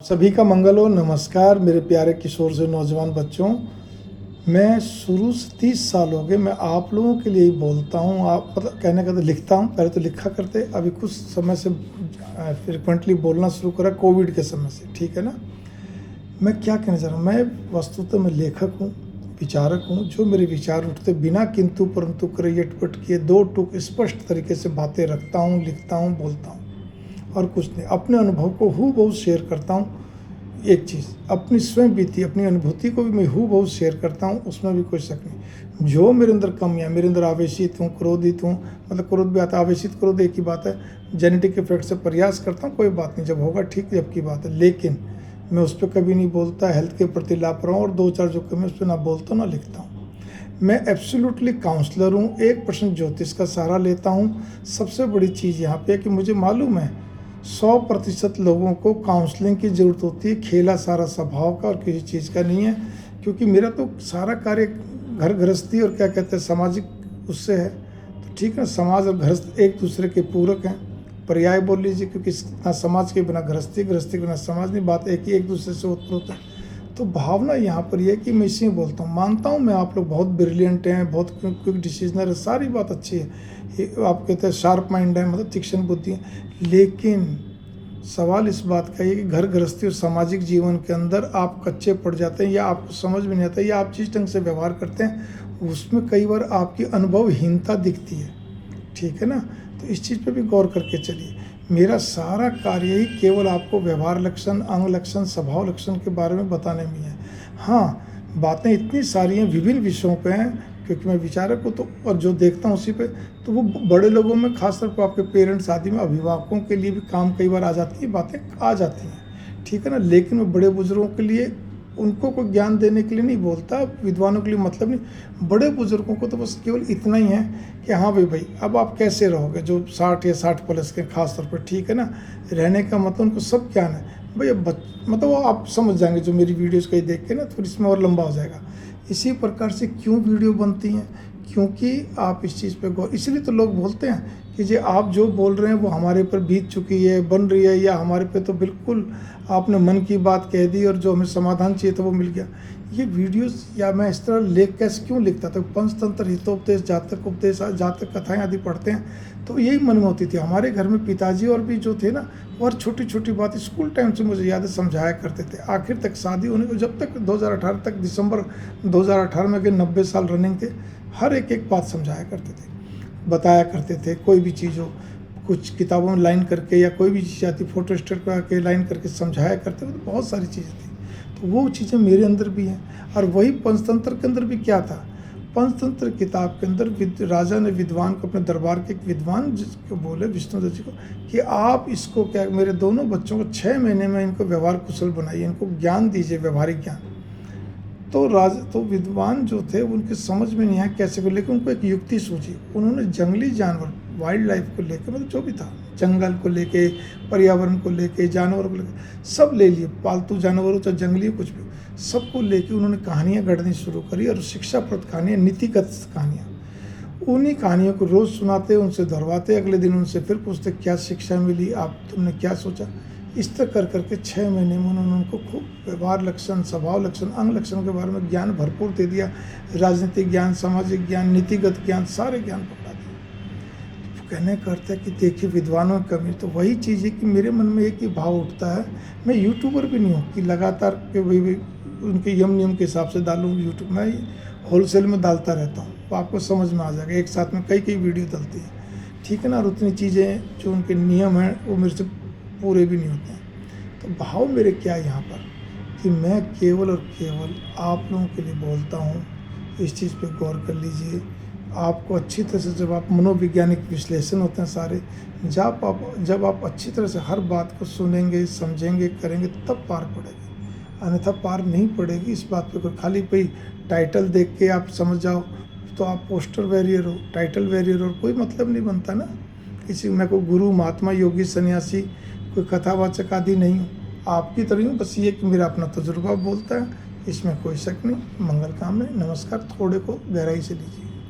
सभी का मंगल हो। नमस्कार मेरे प्यारे किशोर से नौजवान बच्चों। मैं शुरू से 30 साल हो गए मैं आप लोगों के लिए ही बोलता हूँ। आप मतलब कहने का तो लिखता हूँ, पहले तो लिखा करते, अभी कुछ समय से फ्रिक्वेंटली बोलना शुरू करा कोविड के समय से, ठीक है ना। मैं क्या कहना चाह रहा हूँ, मैं वस्तुतः मैं लेखक हूँ, विचारक हूँ। जो मेरे विचार उठते बिना किंतु परंतु करे यटपट किए दो टूक स्पष्ट तरीके से बातें रखता हूँ, लिखता हूँ, बोलता हूँ और कुछ नहीं। अपने अनुभव को हूबहू शेयर करता हूँ। एक चीज़ अपनी स्वयं बीती अपनी अनुभूति को भी मैं हूबहू शेयर करता हूँ, उसमें भी कोई शक नहीं। जो मेरे अंदर कमियाँ, मेरे अंदर आवेशित हूँ, क्रोधित हूँ, मतलब क्रोध भी आता है, आवेशित क्रोध एक ही बात है। जेनेटिक इफेक्ट से प्रयास करता हूँ, कोई बात नहीं, जब होगा ठीक, जब की बात है। लेकिन मैं उस पर कभी नहीं बोलता, हेल्थ के प्रति लापरवाह हूँ और दो चार जो कमी उस पर ना बोलता ना लिखता हूँ। मैं एब्सोल्युटली काउंसलर हूँ, 1% ज्योतिष का सहारा लेता हूँ। सबसे बड़ी चीज़ यहाँ पे है कि मुझे मालूम है 100% लोगों को काउंसलिंग की ज़रूरत होती है, खेला सारा स्वभाव का और किसी चीज़ का नहीं है। क्योंकि मेरा तो सारा कार्य घर गृहस्थी और क्या कहते हैं सामाजिक उससे है, तो ठीक है ना। समाज और गृहस्थ एक दूसरे के पूरक हैं, पर्याय बोल लीजिए, क्योंकि ना समाज के बिना गृहस्थी, गृहस्थी के बिना समाज नहीं, बात एक ही एक दूसरे से उत्पन्न है। तो भावना यहाँ पर यह है कि मैं इसी में बोलता हूँ। मानता हूँ मैं आप लोग बहुत ब्रिलियंट हैं, बहुत क्विक डिसीजनर है, सारी बात अच्छी है, आप कहते हैं शार्प माइंड है, मतलब तीक्ष्ण बुद्धि है। लेकिन सवाल इस बात का है कि घर गृहस्थी और सामाजिक जीवन के अंदर आप कच्चे पड़ जाते हैं, या आपको समझ में नहीं आता, या आप जिस ढंग से व्यवहार करते हैं उसमें कई बार आपकी अनुभवहीनता दिखती है, ठीक है ना। तो इस चीज़ पे भी गौर करके चलिए। मेरा सारा कार्य ही केवल आपको व्यवहार लक्षण, अंग लक्षण, स्वभाव लक्षण के बारे में बताने में है। हाँ, बातें इतनी सारी हैं, विभिन्न विषयों पे हैं, क्योंकि मैं विचारक हूँ तो, और जो देखता हूँ उसी पे, तो वो बड़े लोगों में, खासतौर पर आपके पेरेंट्स आदि में, अभिभावकों के लिए भी काम कई बार आ जाती है, बातें आ जाती हैं, ठीक है ना। लेकिन मैं बड़े बुजुर्गों के लिए, उनको कोई ज्ञान देने के लिए नहीं बोलता, विद्वानों के लिए मतलब नहीं। बड़े बुजुर्गों को तो बस केवल इतना ही है कि हाँ भाई अब आप कैसे रहोगे, जो 60 या 60 प्लस के खास तौर पर, ठीक है ना। रहने का मतलब उनको सब ज्ञान है भाई। अब मतलब वो आप समझ जाएंगे जो मेरी वीडियोज़ कहीं देख के ना, थोड़ी इसमें और लंबा हो जाएगा। इसी प्रकार से क्यों वीडियो बनती हैं, क्योंकि आप इस चीज़ पे गौर, इसलिए तो लोग बोलते हैं कि जी आप जो बोल रहे हैं वो हमारे पर बीत चुकी है, बन रही है, या हमारे पे तो बिल्कुल आपने मन की बात कह दी और जो हमें समाधान चाहिए था वो मिल गया। ये वीडियोस या मैं इस तरह लेख कैसे क्यों लिखता था, पंचतंत्र, हितोपदेश, जातक उपदेश, जातक कथाएं आदि पढ़ते हैं तो यही मन में होती थी। हमारे घर में पिताजी और भी जो थे ना, और छोटी छोटी बात स्कूल टाइम से मुझे याद है समझाया करते थे। आखिर तक शादी होने को, जब तक 2018 तक, दिसंबर 2018 में के 90 साल रनिंग थे, हर एक बात समझाया करते थे, बताया करते थे। कोई भी चीज़ हो, कुछ किताबों में लाइन करके, या कोई भी चीज़ आती फोटो स्टेट करके लाइन करके समझाया करते थे, तो बहुत सारी चीज़ें थी। तो वो चीज़ें मेरे अंदर भी हैं। और वही पंचतंत्र के अंदर भी क्या था, पंचतंत्र किताब के अंदर राजा ने विद्वान को, अपने दरबार के एक विद्वान जिसको बोले, विष्णुदत्त जी को, कि आप इसको क्या, मेरे दोनों बच्चों को 6 महीने में इनको व्यवहार कुशल बनाइए, इनको ज्ञान दीजिए, व्यवहारिक ज्ञान। तो विद्वान जो थे उनके समझ में नहीं आया कैसे को, लेकर उनको एक युक्ति सूझी। उन्होंने जंगली जानवर, वाइल्ड लाइफ को लेकर, मतलब जो भी था, जंगल को लेके, पर्यावरण को लेके, जानवरों को लेके, सब ले लिए, पालतू जानवर हो चाहे जंगली, कुछ भी, सबको लेके उन्होंने कहानियाँ गढ़नी शुरू करी, और शिक्षाप्रद कहानियाँ, नीतिगत कहानियाँ। उन्हीं कहानियों को रोज़ सुनाते, उनसे दोहराते, अगले दिन उनसे फिर पूछते क्या शिक्षा मिली, आप तुमने क्या सोचा। इस तरह कर करके 6 महीने में उन्होंने उनको खूब व्यवहार लक्षण, स्वभाव लक्षण, अंग लक्षण के बारे में ज्ञान भरपूर दे दिया। राजनीतिक ज्ञान, सामाजिक ज्ञान, नीतिगत ज्ञान, सारे ज्ञान पकड़ा दिए। तो कहने का अर्थ है कि देखिए विद्वानों की कमी। तो वही चीज़ है कि मेरे मन में एक ही भाव उठता है। मैं यूट्यूबर भी नहीं हूँ कि लगातार के वही उनके यम नियम के हिसाब से डालूँ यूट्यूब में, होलसेल में डालता रहता हूँ, तो आपको समझ में आ जाएगा। एक साथ में कई वीडियो डलती है, ठीक है ना। और उतनी चीज़ें जो उनके नियम हैं वो मेरे से पूरे भी नहीं होते हैं। तो भाव मेरे क्या है यहाँ पर कि मैं केवल और केवल आप लोगों के लिए बोलता हूँ। इस चीज़ पे गौर कर लीजिए। आपको अच्छी तरह से, जब आप मनोवैज्ञानिक विश्लेषण होते हैं सारे, जब आप अच्छी तरह से हर बात को सुनेंगे, समझेंगे, करेंगे, तब पार पड़ेगी, अन्यथा पार नहीं पड़ेगी। इस बात पे कोई खाली कोई टाइटल देख के आप समझ जाओ तो आप पोस्टर वैरियर हो, टाइटल वैरियर हो, कोई मतलब नहीं बनता ना। किसी मैं कोई गुरु, महात्मा, योगी, सन्यासी, कोई कथावाचक आदि नहीं हूँ, आपकी तरह हूँ। बस ये कि मेरा अपना तजुर्बा बोलता है, इसमें कोई शक नहीं। मंगल कामना। नमस्कार। थोड़े को गहराई से लीजिए।